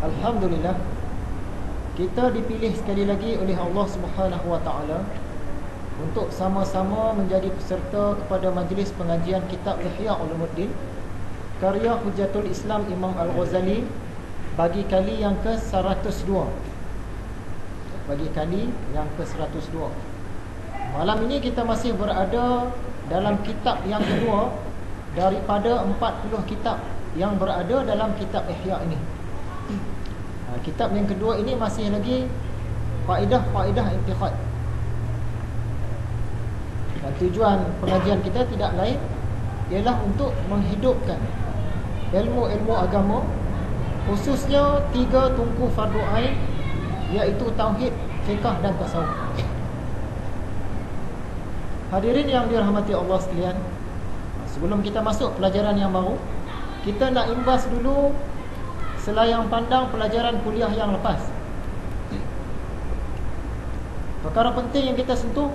Alhamdulillah, kita dipilih sekali lagi oleh Allah Subhanahu Wa Taala untuk sama-sama menjadi peserta kepada majlis pengajian kitab Ihya Ulumuddin karya Hujjatul Islam Imam Al-Ghazali bagi kali yang ke-102. Bagi kali yang ke-102. Malam ini kita masih berada dalam kitab yang kedua daripada 40 kitab yang berada dalam kitab Ihya ini. Kitab yang kedua ini masih lagi faedah-faedah i'tiqad. Dan tujuan pengajian kita tidak lain ialah untuk menghidupkan ilmu-ilmu agama, khususnya 3 tungku fardu ain, iaitu tauhid, fiqh dan tasawuf. Hadirin yang dirahmati Allah sekalian, sebelum kita masuk pelajaran yang baru, kita nak imbas dulu selayang pandang pelajaran kuliah yang lepas. Perkara penting yang kita sentuh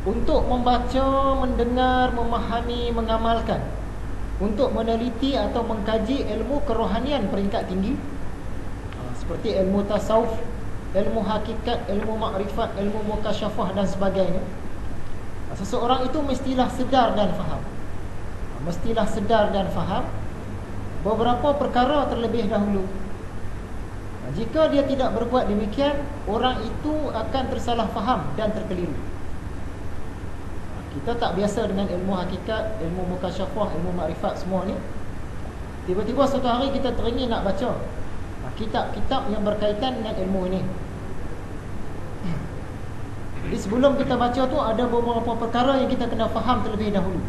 untuk membaca, mendengar, memahami, mengamalkan, untuk meneliti atau mengkaji ilmu kerohanian peringkat tinggi, seperti ilmu tasawuf, ilmu hakikat, ilmu makrifat, ilmu mukasyafah dan sebagainya. Seseorang itu mestilah sedar dan faham. Mestilah sedar dan faham beberapa perkara terlebih dahulu. Jika dia tidak berbuat demikian, orang itu akan tersalah faham dan terkeliru. Kita tak biasa dengan ilmu hakikat, ilmu mukasyafah, ilmu makrifat semua ni. Tiba-tiba suatu hari kita teringin nak baca kitab-kitab yang berkaitan dengan ilmu ini. Jadi sebelum kita baca tu ada beberapa perkara yang kita kena faham terlebih dahulu.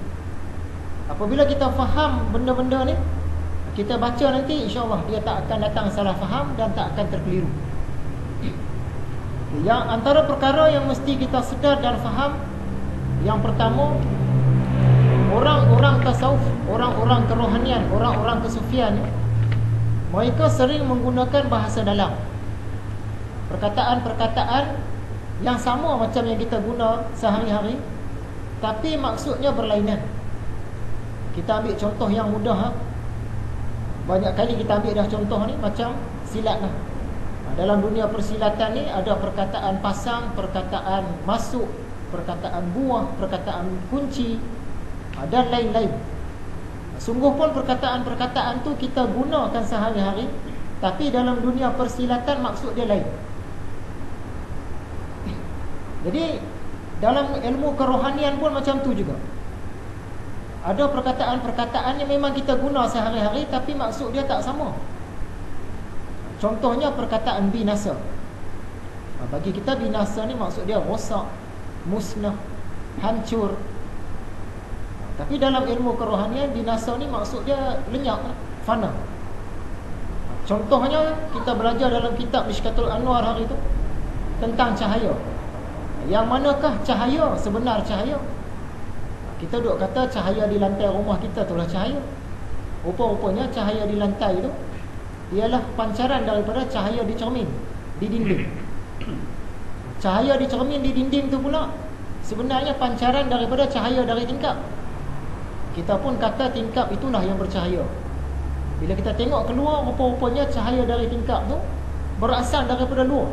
Apabila kita faham benda-benda ni, kita baca nanti, insya-Allah dia tak akan datang salah faham dan tak akan terkeliru. Yang antara perkara yang mesti kita sedar dan faham, yang pertama, orang-orang tasawuf, orang-orang kerohanian, orang-orang kesufian, mereka sering menggunakan bahasa dalam, perkataan-perkataan yang sama macam yang kita guna sehari-hari, tapi maksudnya berlainan. Kita ambil contoh yang mudah. Banyak kali kita ambil dah contoh ni, macam silat lah. Dalam dunia persilatan ni ada perkataan pasang, perkataan masuk, perkataan buah, perkataan kunci, dan lain-lain. Sungguh pun perkataan-perkataan tu kita gunakan sehari-hari, tapi dalam dunia persilatan maksud dia lain. Jadi dalam ilmu kerohanian pun macam tu juga. Ada perkataan-perkataan yang memang kita guna sehari-hari, tapi maksud dia tak sama. Contohnya perkataan binasa. Bagi kita binasa ni maksud dia rosak, musnah, hancur. Tapi dalam ilmu kerohanian, binasa ni maksud dia lenyap, fana. Contohnya kita belajar dalam kitab Mishkatul Anwar hari tu tentang cahaya. Yang manakah cahaya, sebenar cahaya? Kita duk kata cahaya di lantai rumah kita itulah cahaya. Rupa-rupanya cahaya di lantai itu ialah pancaran daripada cahaya di cermin, di dinding. Cahaya di cermin di dinding tu pula sebenarnya pancaran daripada cahaya dari tingkap. Kita pun kata tingkap itulah yang bercahaya. Bila kita tengok keluar, rupa-rupanya cahaya dari tingkap tu berasal daripada luar.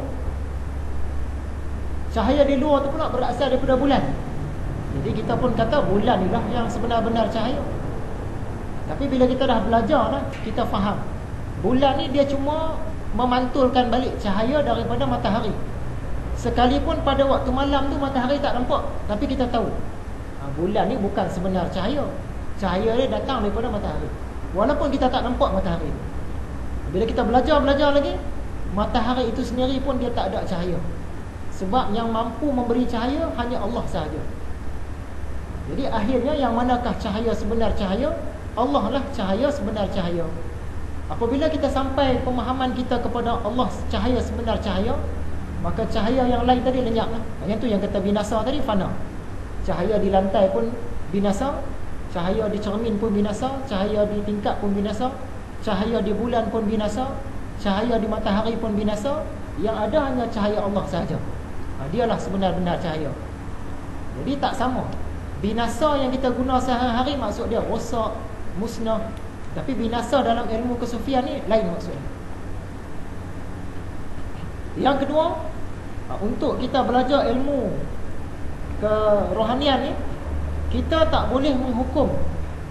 Cahaya di luar tu pula berasal daripada bulan. Jadi kita pun kata bulan inilah yang sebenar-benar cahaya. Tapi bila kita dah belajar dah, kita faham bulan ni dia cuma memantulkan balik cahaya daripada matahari. Sekalipun pada waktu malam tu matahari tak nampak, tapi kita tahu bulan ni bukan sebenar cahaya. Cahaya dia datang daripada matahari, walaupun kita tak nampak matahari. Bila kita belajar lagi, matahari itu sendiri pun dia tak ada cahaya. Sebab yang mampu memberi cahaya hanya Allah sahaja. Jadi akhirnya yang manakah cahaya sebenar cahaya? Allah lah cahaya sebenar cahaya. Apabila kita sampai pemahaman kita kepada Allah cahaya sebenar cahaya, maka cahaya yang lain tadi lenyap lah. Yang tu yang kata binasa tadi, fana. Cahaya di lantai pun binasa, cahaya di cermin pun binasa, cahaya di tingkap pun binasa, cahaya di bulan pun binasa, cahaya di matahari pun binasa. Yang ada hanya cahaya Allah sahaja. Dialah sebenar-benar cahaya. Jadi tak sama. Binasa yang kita guna sehari-hari maksud dia rosak, musnah. Tapi binasa dalam ilmu kesufian ni lain maksudnya. Yang kedua, untuk kita belajar ilmu kerohanian ni, kita tak boleh menghukum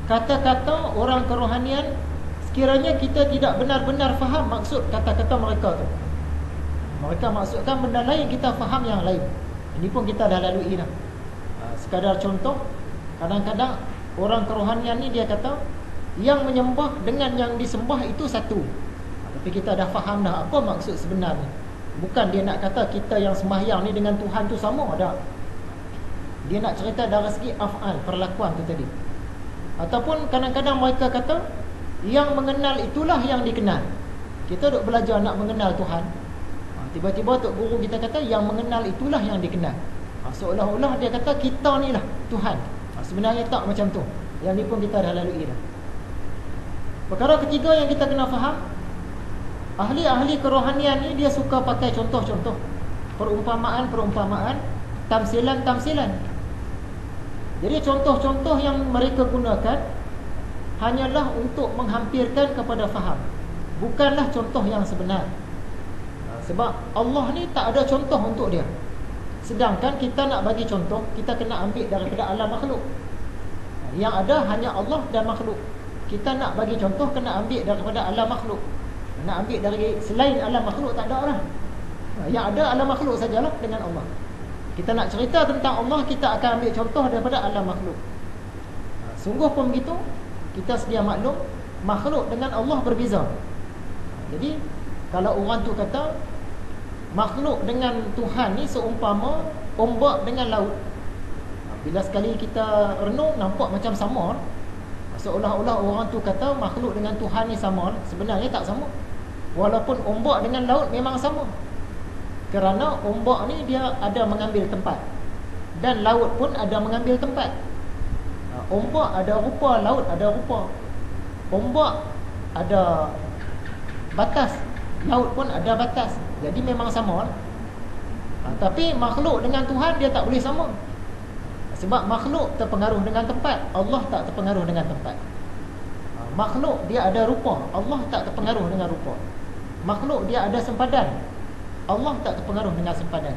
kata-kata orang kerohanian sekiranya kita tidak benar-benar faham maksud kata-kata mereka tu. Mereka maksudkan benda lain, kita faham yang lain. Ini pun kita dah lalui dah. Sekadar contoh, kadang-kadang orang kerohanian ni dia kata yang menyembah dengan yang disembah itu satu. Tapi kita dah faham dah apa maksud sebenarnya. Bukan dia nak kata kita yang sembahyang ni dengan Tuhan tu sama, tak. Dia nak cerita dari segi af'al, perlakuan tu tadi. Ataupun kadang-kadang mereka kata yang mengenal itulah yang dikenal. Kita duk belajar nak mengenal Tuhan, tiba-tiba tok guru kita kata yang mengenal itulah yang dikenal. Seolah-olah dia kata kita ni lah Tuhan. Sebenarnya tak macam tu. Yang ni pun kita dah lalui dah. Perkara ketiga yang kita kena faham, ahli-ahli kerohanian ni dia suka pakai contoh-contoh, perumpamaan-perumpamaan, tamsilan-tamsilan. Jadi contoh-contoh yang mereka gunakan hanyalah untuk menghampirkan kepada faham, bukanlah contoh yang sebenar. Sebab Allah ni tak ada contoh untuk dia. Sedangkan kita nak bagi contoh, kita kena ambil daripada alam makhluk. Yang ada hanya Allah dan makhluk. Kita nak bagi contoh, kena ambil daripada alam makhluk. Nak ambil dari selain alam makhluk tak ada lah. Yang ada alam makhluk sajalah dengan Allah. Kita nak cerita tentang Allah, kita akan ambil contoh daripada alam makhluk. Sungguh pun begitu, kita sedia maklum, makhluk dengan Allah berbeza. Jadi kalau orang tu kata makhluk dengan Tuhan ni seumpama ombak dengan laut, bila sekali kita renung nampak macam sama. Seolah-olah orang tu kata makhluk dengan Tuhan ni sama. Sebenarnya tak sama. Walaupun ombak dengan laut memang sama. Kerana ombak ni dia ada mengambil tempat, dan laut pun ada mengambil tempat. Ombak ada rupa, laut ada rupa. Ombak ada batas, laut pun ada batas. Jadi memang sama. Tapi makhluk dengan Tuhan dia tak boleh sama. Sebab makhluk terpengaruh dengan tempat, Allah tak terpengaruh dengan tempat. Makhluk dia ada rupa, Allah tak terpengaruh dengan rupa. Makhluk dia ada sempadan, Allah tak terpengaruh dengan sempadan.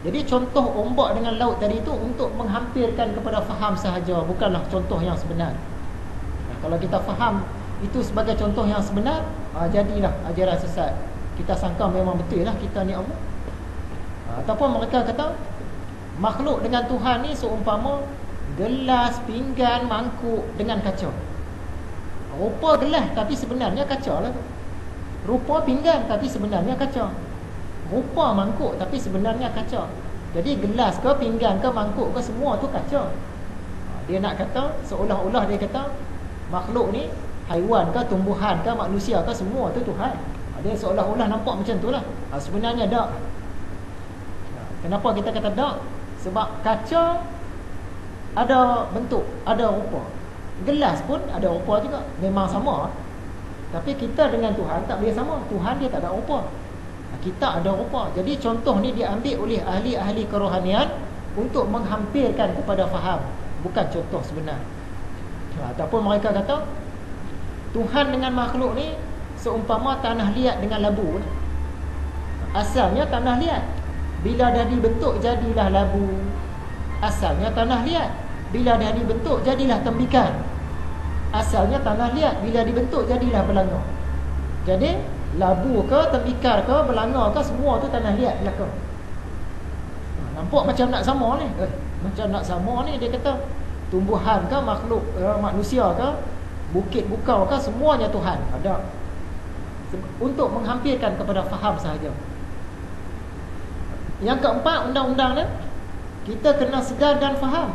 Jadi contoh ombak dengan laut tadi itu untuk menghampirkan kepada faham sahaja, bukanlah contoh yang sebenar. Kalau kita faham itu sebagai contoh yang sebenar, jadilah ajaran sesat. Kita sangka memang betul lah kita ni Allah. Ataupun mereka kata makhluk dengan Tuhan ni seumpama gelas, pinggan, mangkuk dengan kaca. Rupa gelas tapi sebenarnya kaca lah tu. Rupa pinggan tapi sebenarnya kaca. Rupa mangkuk tapi sebenarnya kaca. Jadi gelas ke, pinggan ke, mangkuk ke, semua tu kaca. Dia nak kata, seolah-olah dia kata makhluk ni haiwan ke, tumbuhan ke, manusia ke, semua tu Tuhan. Dia seolah-olah nampak macam tu lah. Sebenarnya tak. Kenapa kita kata tak? Sebab kaca ada bentuk, ada rupa. Gelas pun ada rupa juga, memang sama. Tapi kita dengan Tuhan tak boleh sama. Tuhan dia tak ada rupa, kita ada rupa. Jadi contoh ni diambil oleh ahli-ahli kerohanian untuk menghampirkan kepada faham, bukan contoh sebenar. Ataupun mereka kata Tuhan dengan makhluk ni seumpama tanah liat dengan labu. Asalnya tanah liat, bila dah dibentuk jadilah labu. Asalnya tanah liat, bila dah dibentuk jadilah tembikan. Asalnya tanah liat, bila dibentuk jadilah belanga. Jadi labu ke, tembikar ke, belanga ke, semua tu tanah liat belakang. Nampak macam nak sama ni. Macam nak sama ni, dia kata tumbuhan ke, makhluk manusia ke, bukit bukau ke, semuanya Tuhan ada. Untuk menghampirkan kepada faham sahaja. Yang keempat, undang-undang ni, kita kena sedar dan faham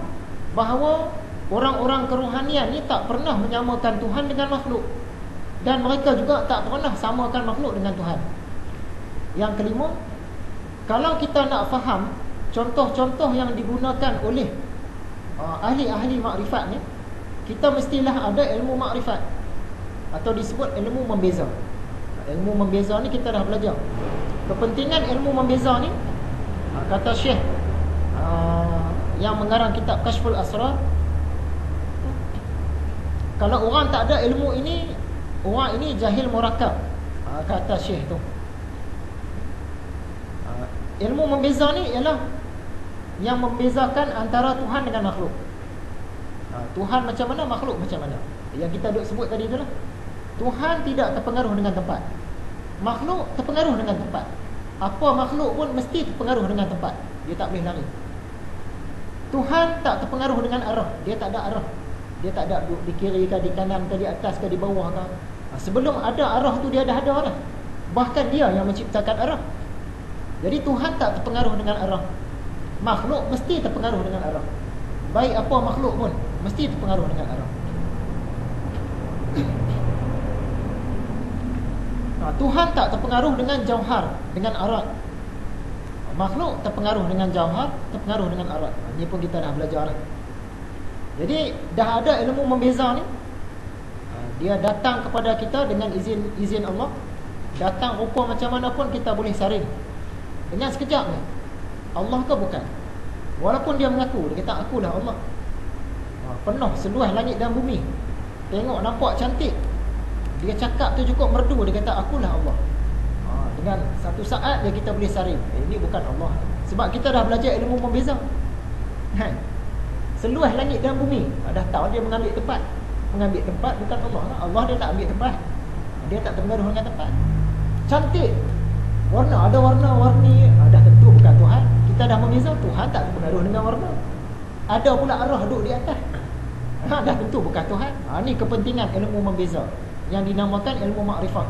bahawa orang-orang kerohanian ni tak pernah menyamakan Tuhan dengan makhluk, dan mereka juga tak pernah samakan makhluk dengan Tuhan. Yang kelima, kalau kita nak faham contoh-contoh yang digunakan oleh ahli-ahli makrifat ni, kita mestilah ada ilmu makrifat, atau disebut ilmu membeza. Ilmu membeza ni kita dah belajar. Kepentingan ilmu membeza ni, kata Syekh yang mengarang kitab Kashful Asrar, kalau orang tak ada ilmu ini, orang ini jahil murakab, kata Syekh tu. Ilmu membeza ni ialah yang membezakan antara Tuhan dengan makhluk. Tuhan macam mana, makhluk macam mana. Yang kita duk sebut tadi itulah. Tuhan tidak terpengaruh dengan tempat, makhluk terpengaruh dengan tempat. Apa makhluk pun mesti terpengaruh dengan tempat, dia tak boleh lari. Tuhan tak terpengaruh dengan arah, dia tak ada arah. Dia tak ada duduk di kiri ke, di kanan ke, di atas ke, di bawah ke. Sebelum ada arah tu dia dah ada arah. Bahkan dia yang menciptakan arah. Jadi Tuhan tak terpengaruh dengan arah. Makhluk mesti terpengaruh dengan arah. Baik apa makhluk pun mesti terpengaruh dengan arah. Tuhan tak terpengaruh dengan jauhar, dengan arat. Makhluk terpengaruh dengan jauhar, terpengaruh dengan arat. Ini pun kita dah belajar. Jadi dah ada ilmu membeza ni. Dia datang kepada kita dengan izin Allah. Datang rupa macam mana pun kita boleh saring dengan sekejap ni. Allah ke bukan? Walaupun dia mengaku, dia kata akulah Allah. Penuh seluas langit dan bumi. Tengok nampak cantik. Dia cakap tu cukup merdu, dia kata akulah Allah. Dengan satu saat dia kita boleh saring, ini bukan Allah. Sebab kita dah belajar ilmu membeza. Seluas langit dan bumi, dah tahu dia mengambil tempat. Mengambil tempat bukan Allah lah. Allah dia tak ambil tempat. Dia tak terpengaruh dengan tempat. Cantik, warna, ada warna-warni, dah tentu bukan Tuhan. Kita dah membeza, Tuhan tak terpengaruh dengan warna. Ada pula arah duduk di atas, dah tentu bukan Tuhan. Ni kepentingan ilmu membeza yang dinamakan ilmu makrifah.